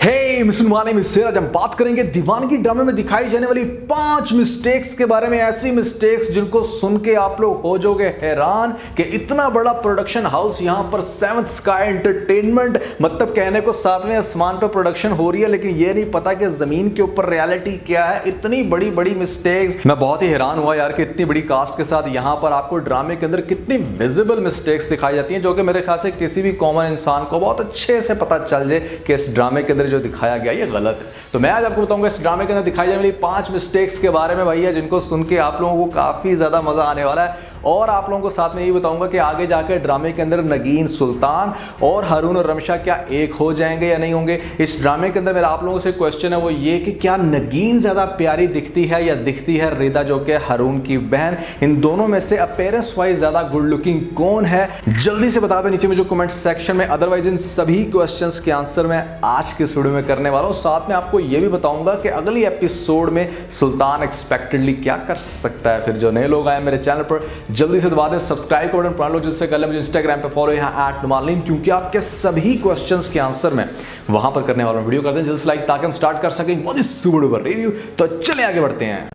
हे mister माने mister, आज हम बात करेंगे दीवानगी ड्रामे में दिखाई जाने वाली 5 मिस्टेक्स के बारे में। ऐसी मिस्टेक्स जिनको सुन के आप लोग हो जाओगे हैरान कि इतना बड़ा प्रोडक्शन हाउस यहां पर सेवंथ स्काई एंटरटेनमेंट, मतलब कहने को 7वें आसमान पर प्रोडक्शन हो रही है, लेकिन ये नहीं पता कि जमीन के ऊपर रियलिटी क्या है। इतनी बड़ी बड़ी मिस्टेक्स, मैं बहुत ही हैरान हुआ यार कि इतनी बड़ी कास्ट के साथ यहां पर आपको ड्रामे के अंदर कितनी विजिबल मिस्टेक्स दिखाई जाती हैं, जो कि मेरे ख्याल से किसी भी कॉमन इंसान को बहुत अच्छे से पता चल जाए कि इस ड्रामे के अंदर जो दिखाया गया ये गलत है। तो मैं आज आपको बताऊंगा इस ड्रामे के अंदर दिखाई जाने वाली 5 मिस्टेक्स के बारे में भैया, जिनको सुन के आप लोगों को काफी ज्यादा मजा आने वाला है। और आप लोगों को साथ में ये बताऊंगा कि आगे जाकर ड्रामे के अंदर नगीन, सुल्तान और हारून और रमशा क्या एक हो जाएंगे या नहीं होंगे। इस ड्रामे के अंदर मेरा आप लोगों से क्वेश्चन है वो ये कि क्या नगीन ज्यादा प्यारी दिखती है या दिखती है रिदा, जो कि हारून की बहन। इन दोनों में से अपीयरेंस वाइज ज्यादा गुड लुकिंग कौन है, जल्दी से बता दें नीचे में जो कमेंट सेक्शन में। अदरवाइज इन सभी क्वेश्चंस के आंसर मैं आज के वीडियो में करने वाला हूं। साथ में आपको यह भी बताऊंगा कि अगली एपिसोड में सुल्तान एक्सपेक्टेडली क्या कर सकता है। फिर जो नए लोग आए मेरे चैनल पर, जल्दी से दबा दें सब्सक्राइब का बटन, पुराने लोग जिससे कर ले मुझे इंस्टाग्राम पे फॉलो यहाँ @नुमानलीम, क्योंकि आपके सभी क्वेश्चंस के आंसर मैं वहां पर करने वाला हूं। वीडियो करते हैं जल्दी से लाइक, ताकि हम स्टार्ट कर सकें बहुत ही सुपर रिव्यू। तो चले आगे बढ़ते हैं।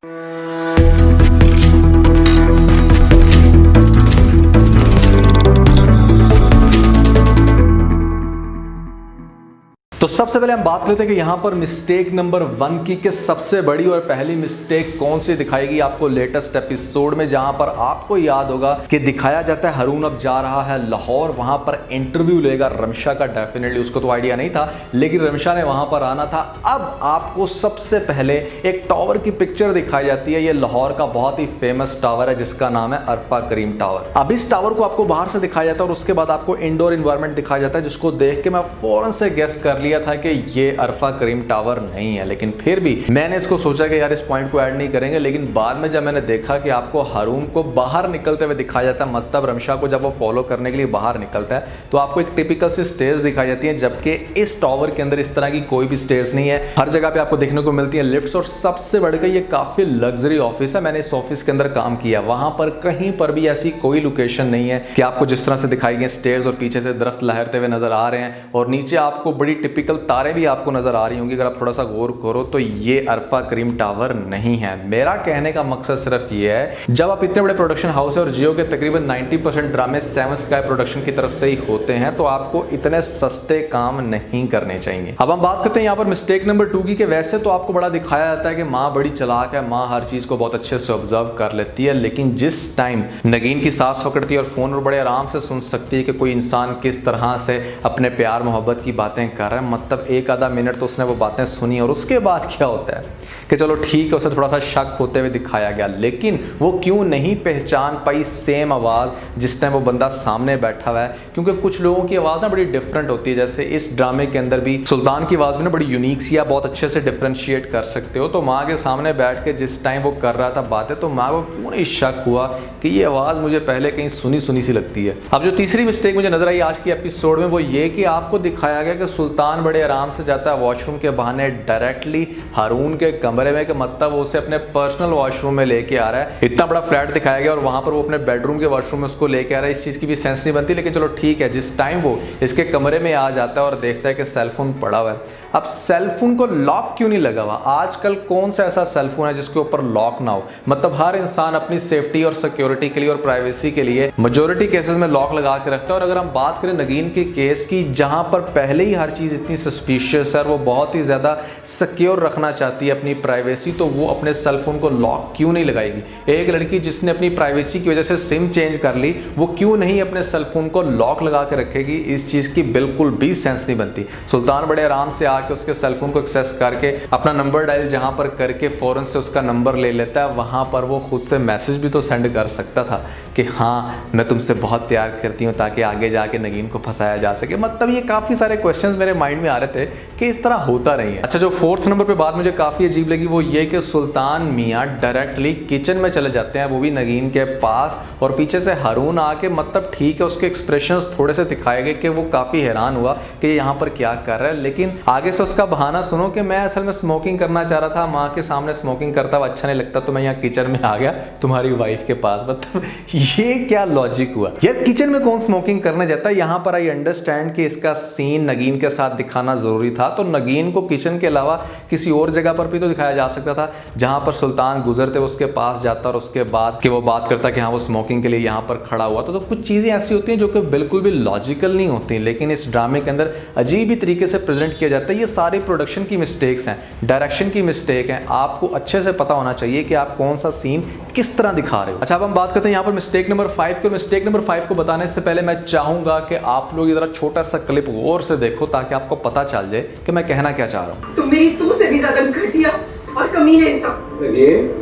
तो सबसे पहले हम बात करते हैं कि यहां पर मिस्टेक नंबर 1 की कि सबसे बड़ी और पहली मिस्टेक कौन सी दिखाएगी आपको लेटेस्ट एपिसोड में, जहां पर आपको याद होगा कि दिखाया जाता है हारून अब जा रहा है लाहौर, वहां पर इंटरव्यू लेगा रमशा का। डेफिनेटली उसको तो आइडिया नहीं था, लेकिन रमशा ने वहां पर आना था। अब आपको सबसे पहले एक टावर की पिक्चर दिखाई जाती है। ये लाहौर का बहुत ही फेमस टावर है जिसका नाम है अरफा करीम टावर। अब इस टावर को आपको बाहर से दिखाया जाता है और उसके बाद आपको इंडोर इन्वायरमेंट दिखाया जाता है, जिसको देख के मैं फौरन से गेस कर लिया था कि ये अरफा करीम टावर नहीं है। लेकिन फिर भी मैंने इसको सोचा कि यार इस पॉइंट को ऐड नहीं करेंगे, लेकिन बाद में जब मैंने देखा कि आपको हारून को बाहर निकलते हुए दिखाया जाता है, मतलब रमशा को जब वो फॉलो करने के लिए बाहर निकलता है, तो आपको एक टिपिकल सी स्टेयर्स दिखाई जाती है, जबकि इस टावर के अंदर इस तरह की कोई भी स्टेयर्स नहीं है। हर जगह पे आपको देखने को मिलती है लिफ्ट्स, और सबसे बढ़कर ये काफी लग्जरी ऑफिस है। मैंने इस ऑफिस के अंदर काम किया, वहां पर कहीं पर भी ऐसी कोई लोकेशन नहीं है कि आपको जिस तरह से दिखाई गई स्टेयर्स और पीछे से दरख्त लहरते हुए नजर आ रहे हैं, और नीचे आपको बड़ी टिपिकल तारे भी आपको नजर आ रही होंगी। अगर आप थोड़ा सा गौर करो तो ये अरफा करीम टावर नहीं है। मेरा कहने का मकसद सिर्फ ये है, जब आप इतने बड़े प्रोडक्शन हाउस है और जियो के तकरीबन 90% ड्रामे सेवंथ स्काई प्रोडक्शन की तरफ से ही होते हैं, तो आपको इतने सस्ते काम नहीं करने चाहिए। अब हम बात करते हैं यहाँ पर मिस्टेक नंबर 2 की। वैसे तो आपको बड़ा दिखाया जाता है कि माँ बड़ी चालाक है, माँ हर चीज को बहुत अच्छे से ऑब्जर्व कर लेती है, लेकिन जिस टाइम नगीन की सांस पकड़ती है और फोन पर बड़े आराम से सुन सकती है कि कोई इंसान किस तरह से अपने प्यार मोहब्बत की बातें कर रहा है, मतलब एक आधा मिनट तो उसने वो बातें सुनी, और उसके बाद क्या होता है कि चलो ठीक है उसे थोड़ा सा शक होते हुए दिखाया गया, लेकिन वो क्यों नहीं पहचान पाई सेम आवाज़ जिस टाइम वो बंदा सामने बैठा हुआ है। क्योंकि कुछ लोगों की आवाज़ ना बड़ी डिफरेंट होती है, जैसे इस ड्रामे के अंदर भी सुल्तान की आवाज़ भी ना बड़ी यूनिक सी, आप बहुत अच्छे से डिफ्रेंशिएट कर सकते हो। तो माँ के सामने बैठ के जिस टाइम वो कर रहा था बातें, तो माँ को क्यों नहीं शक हुआ कि ये आवाज़ मुझे पहले कहीं सुनी सुनी सी लगती है। अब जो तीसरी मिस्टेक मुझे नजर आई आज की एपिसोड में, वो ये कि आपको दिखाया गया कि सुल्तान बड़े आराम से जाता है वॉशरूम के बहाने डायरेक्टली हारून के कमरे में, कि मतलब वो उसे अपने पर्सनल वॉशरूम में लेके आ रहा है। इतना बड़ा फ्लैट दिखाया गया और वहां पर वो अपने बेडरूम के वॉशरूम में उसको लेके आ रहा है। इस चीज की भी सेंस नहीं बनती, लेकिन चलो ठीक है। जिस टाइम वो इसके कमरे में आ जाता है और देखता है कि सेलफोन पड़ा हुआ है, अब सेलफोन को लॉक क्यों नहीं लगा हुआ? आजकल कौन सा ऐसा सेलफोन है जिसके ऊपर लॉक ना हो? मतलब हर इंसान अपनी सेफ्टी और सिक्योरिटी के लिए और प्राइवेसी के लिए मेजॉरिटी केसेस में लॉक लगा के रखता है। और अगर हम बात करें नगीन के केस की, जहां पर पहले ही हर चीज इतनी सस्पिशियस है और वो बहुत ही ज्यादा सिक्योर रखना चाहती है अपनी प्राइवेसी, तो वो अपने सेलफोन को लॉक क्यों नहीं लगाएगी? एक लड़की जिसने अपनी प्राइवेसी की वजह से सिम चेंज कर ली, वो क्यों नहीं अपने सेलफोन को लॉक लगा के रखेगी? इस चीज की बिल्कुल भी सेंस नहीं बनती। सुल्तान बड़े आराम से आके उसके सेलफोन को एक्सेस करके अपना नंबर डायल जहां पर करके फौरन से उसका नंबर ले लेता है। वहां पर वो खुद से मैसेज भी तो सेंड कर सकता था कि हाँ मैं तुमसे बहुत प्यार करती हूँ, ताकि आगे जाके नगीन को फंसाया जा सके। मतलब ये काफी सारे क्वेश्चंस मेरे माइंड में आ रहे थे कि इस तरह होता नहीं है। अच्छा, जो 4th नंबर पे बात मुझे काफी अजीब लगी वो ये कि सुल्तान मियाँ डायरेक्टली किचन में चले जाते हैं, वो भी नगीन के पास, और पीछे से हारून आके, मतलब ठीक है उसके एक्सप्रेशंस थोड़े से दिखाए गए कि वो काफी हैरान हुआ कि यहाँ पर क्या कर रहा है, लेकिन आगे आगे से उसका बहाना सुनो कि मैं असल में स्मोकिंग करना चाह रहा था, माँ के सामने स्मोकिंग करता हुआ अच्छा नहीं लगता, तो मैं यहाँ किचन में आ गया तुम्हारी वाइफ के पास। मतलब ये क्या लॉजिक हुआ यार, किचन में कौन स्मोकिंग करने जाता है। यहाँ पर आई अंडरस्टैंड कि इसका सीन नगीन के साथ दिखाना जरूरी था, तो नगीन को किचन के अलावा किसी और जगह पर भी तो दिखाया जा सकता था जहां पर सुल्तान गुजरते उसके पास जाता और उसके बाद कि वो बात करता कि हाँ वो स्मोकिंग के लिए यहाँ पर खड़ा हुआ। तो कुछ चीजें ऐसी होती हैं जो कि बिल्कुल भी लॉजिकल नहीं होती, लेकिन इस ड्रामे के अंदर अजीब ही तरीके से प्रेजेंट किया जाता है। ये सारे प्रोडक्शन की मिस्टेक्स हैं, डायरेक्शन की मिस्टेक है। आपको अच्छे से पता होना चाहिए कि आप कौन सा सीन किस तरह दिखा रहे हो। अच्छा, अब हम बात करते हैं यहाँ पर मिस्टेक नंबर 5 की। मिस्टेक नंबर 5 को बताने से पहले मैं चाहूंगा कि आप लोग जरा छोटा सा क्लिप गौर से देखो ताकि आपको पता चल जाए कि मैं कहना क्या चाह रहा हूँ। तुम मेरी सोच से भी ज्यादा घटिया और कमीने इंसान।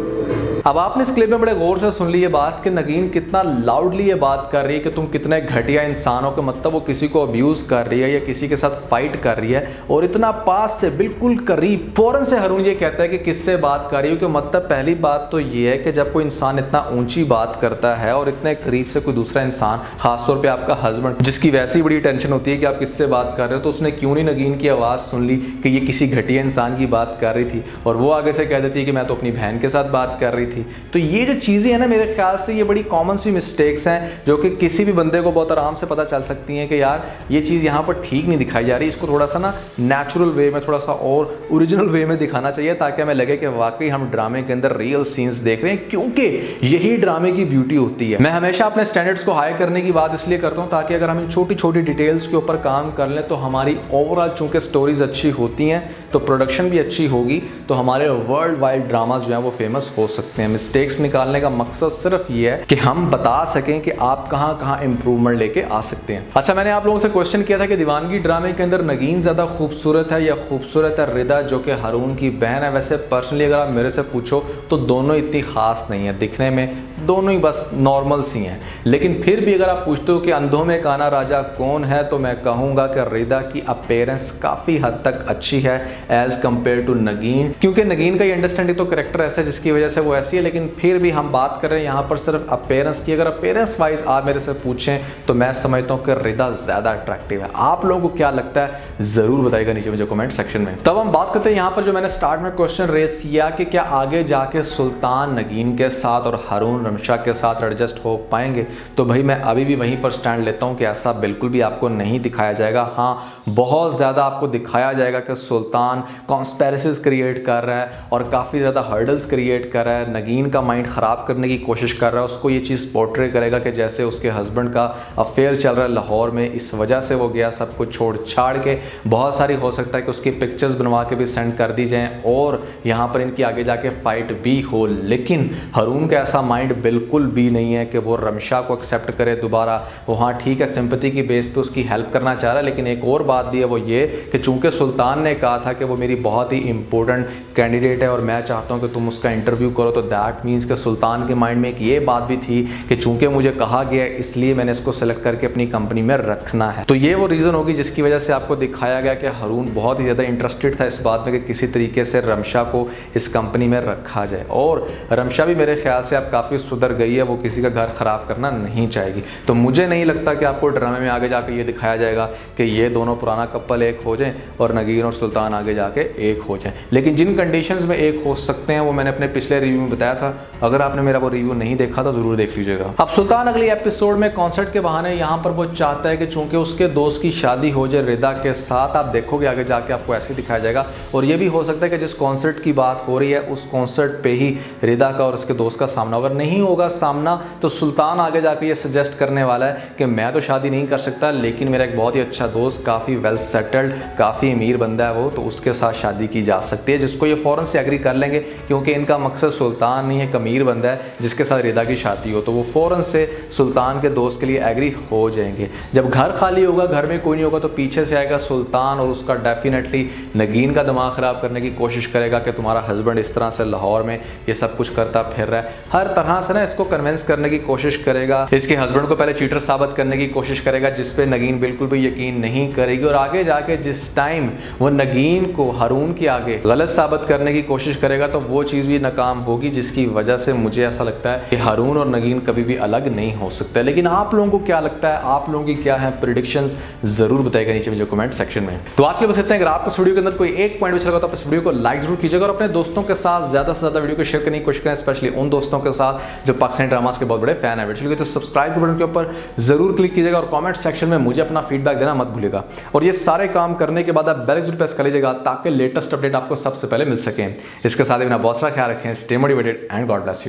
अब आपने इस क्लिप में बड़े गौर से सुन ली ये बात कि नगीन कितना लाउडली ये बात कर रही है कि तुम कितने घटिया इंसानों के, मतलब वो किसी को अब्यूज कर रही है या किसी के साथ फाइट कर रही है, और इतना पास से बिल्कुल करीब फौरन से हरून ये कहता है कि किससे बात कर रही हो। कि मतलब पहली बात तो ये है कि जब कोई इंसान इतना ऊंची बात करता है और इतने करीब से कोई दूसरा इंसान, खासतौर पर आपका हस्बैंड, जिसकी वैसी बड़ी टेंशन होती है कि आप किससे बात कर रहे हो, तो उसने क्यों नहीं नगीन की आवाज़ सुन ली कि ये किसी घटिया इंसान की बात कर रही थी, और वो आगे से कह देती है कि मैं तो अपनी बहन के साथ बात कर रही थी। तो ये जो चीज़ें हैं ना, मेरे ख्याल से ये बड़ी कॉमन सी मिस्टेक्स हैं जो कि किसी भी बंदे को बहुत आराम से पता चल सकती हैं कि यार ये चीज़ यहाँ पर ठीक नहीं दिखाई जा रही, इसको थोड़ा सा ना नेचुरल वे में, थोड़ा सा और ओरिजिनल वे में दिखाना चाहिए ताकि हमें लगे कि वाकई हम ड्रामे के अंदर रियल सीन्स देख रहे हैं, क्योंकि यही ड्रामे की ब्यूटी होती है। मैं हमेशा अपने स्टैंडर्ड्स को हाई करने की बात इसलिए करता हूँ ताकि अगर हम इन छोटी छोटी डिटेल्स के ऊपर काम कर लें तो हमारी ओवरऑल, चूँकि स्टोरीज अच्छी होती हैं तो प्रोडक्शन भी अच्छी होगी, तो हमारे वर्ल्ड वाइड ड्रामाज जो हैं वो फेमस हो सकते हैं। मिस्टेक्स निकालने का मकसद सिर्फ ये है कि हम बता सकें कि आप कहां कहां इंप्रूवमेंट लेके आ सकते हैं। अच्छा, मैंने आप लोगों से क्वेश्चन किया था कि दीवानगी ड्रामे के अंदर नगीन ज्यादा खूबसूरत है या खूबसूरत है रिदा जो कि हारून की बहन है। वैसे पर्सनली अगर आप मेरे से पूछो तो दोनों इतनी खास नहीं है, दिखने में दोनों ही बस नॉर्मल सी हैं, लेकिन फिर भी अगर आप पूछते हो कि अंधों में काना राजा कौन है तो मैं कहूँगा कि रिदा की अपीयरेंस काफ़ी हद तक अच्छी है एज कम्पेयर टू नगीन, क्योंकि नगीन का ये अंडरस्टैंडिंग तो करेक्टर ऐसा है जिसकी वजह से वो ऐसी है, लेकिन फिर भी हम बात कर रहे हैं यहाँ पर सिर्फ अपीयरेंस की। अगर अपीयरेंस वाइज आप मेरे से पूछें तो मैं समझता हूँ कि रिदा ज़्यादा अट्रैक्टिव है। आप लोगों को क्या लगता है ज़रूर बताइएगा नीचे मुझे कमेंट सेक्शन में। तब हम बात करते हैं यहाँ पर जो मैंने स्टार्ट में क्वेश्चन रेज किया कि क्या आगे जाके सुल्तान नगीन के साथ और हारून रमशा के साथ एडजस्ट हो पाएंगे, तो भाई मैं अभी भी वहीं पर स्टैंड लेता हूँ कि ऐसा बिल्कुल भी आपको नहीं दिखाया जाएगा। हाँ, बहुत ज़्यादा आपको दिखाया जाएगा कि सुल्तान कॉन्स्पेरेसीज क्रिएट कर रहा है और काफ़ी ज़्यादा हर्डल्स क्रिएट कर रहा है, नगीन का माइंड ख़राब करने की कोशिश कर रहा है, उसको ये चीज़ पोर्ट्रे करेगा कि जैसे उसके हस्बैंड का अफेयर चल रहा है लाहौर में, इस वजह से वो गया सब कुछ छोड़ छाड़ के। बहुत सारी हो सकता है कि उसकी पिक्चर्स बनवा के भी सेंड कर दी जाएँ और यहाँ पर इनकी आगे जाके फाइट भी हो, लेकिन हारून का ऐसा माइंड बिल्कुल भी नहीं है कि वो रमशा को एक्सेप्ट करे दोबारा। वो हाँ ठीक है, सिंपैथी की बेस पे उसकी हेल्प करना चाह रहा है, लेकिन एक और बात भी है वो ये कि चूंकि सुल्तान ने कहा था कि वो मेरी बहुत ही इंपॉर्टेंट कैंडिडेट है और मैं चाहता हूँ कि तुम उसका इंटरव्यू करो, तो दैट मीन्स कि सुल्तान के माइंड में एक ये बात भी थी कि चूंकि मुझे कहा गया इसलिए मैंने इसको सेलेक्ट करके अपनी कंपनी में रखना है। तो ये वो रीज़न होगी जिसकी वजह से आपको दिखाया गया कि हारून बहुत ही ज़्यादा इंटरेस्टेड था इस बात में कि किसी तरीके से रमशा को इस कंपनी में रखा जाए, और रमशा भी मेरे ख्याल से अब काफ़ी सुधर गई है, वो किसी का घर ख़राब करना नहीं चाहेगी। तो मुझे नहीं लगता कि आपको ड्रामे में आगे जाके ये दिखाया जाएगा कि ये दोनों पुराना कपल एक हो जाएं और नगीन और सुल्तान आगे जाके एक हो जाएं, लेकिन जिन कंडीशंस में एक हो सकते हैं वो मैंने अपने पिछले रिव्यू में बताया था। अगर आपने मेरा वो रिव्यू नहीं देखा तो ज़रूर देख लीजिएगा। अब सुल्तान अगली एपिसोड में कॉन्सर्ट के बहाने यहाँ पर वो चाहता है कि चूंकि उसके दोस्त की शादी हो जाए रिदा के साथ, आप देखोगे आगे जाके आपको ऐसे दिखाया जाएगा, और ये भी हो सकता है कि जिस कॉन्सर्ट की बात हो रही है उस कॉन्सर्ट पे ही रिदा का और उसके दोस्त का सामना, अगर नहीं होगा सामना तो सुल्तान आगे जाके ये सजेस्ट करने वाला है कि मैं तो शादी नहीं कर सकता, लेकिन मेरा एक बहुत ही अच्छा दोस्त, काफ़ी वेल सेटल्ड, काफ़ी अमीर बंदा है वो, तो उसके साथ शादी की जा सकती है, जिसको ये फ़ौरन से एग्री कर लेंगे क्योंकि इनका मकसद सुल्तान नहीं है, एक अमीर बंदा है जिसके साथ रिदा की शादी हो, तो वो फ़ौरन से सुल्तान के दोस्त के लिए एग्री हो जाएंगे। जब घर खाली होगा, घर में कोई नहीं होगा, तो पीछे से आएगा सुल्तान और उसका डेफिनेटली नगीन का दिमाग ख़राब करने की कोशिश करेगा कि तुम्हारा हस्बैंड इस तरह से लाहौर में ये सब कुछ करता फिर रहा है, हर तरह से ना इसको कन्विंस करने की कोशिश करेगा, इसके हस्बैंड को पहले चीटर साबित करने की कोशिश करेगा, जिस पे नगीन बिल्कुल भी यकीन नहीं करेगी। और आगे जाके जिस टाइम वो नगीन को हारून के आगे गलत साबित करने की कोशिश करेगा तो वो चीज़ भी नाकाम होगी, जिसकी वजह से मुझे ऐसा लगता है कि हारून और नगीन कभी भी अलग नहीं हो सकते। लेकिन आप लोगों को क्या लगता है, आप लोगों की क्या है प्रेडिक्शंस, जरूर बताइएगा नीचे मुझे कमेंट सेक्शन में। तो आज के बस इतना। अगर आपको इस वीडियो के अंदर कोई एक पॉइंट अच्छा लगा तो इस वीडियो को लाइक जरूर कीजिएगा और अपने दोस्तों के साथ ज्यादा से ज्यादा वीडियो को शेयर करने की कोशिश करें, स्पेशली उन दोस्तों के साथ जो पाकिस्तानी ड्रामास के बहुत बड़े फैन है। चलिए तो सब्सक्राइब के बटन के ऊपर जरूर क्लिक कीजिएगा और कमेंट सेक्शन में मुझे अपना फीडबैक देना मत भूलिएगा। और ये सारे काम करने के बाद आप बेल जरूर प्रेस कर लीजिएगा ताकि लेटेस्ट अपडेट आपको सबसे पहले मिल सके। इसके साथ ही अपना बहुत सारा ख्याल रखें। Stay motivated and God bless you.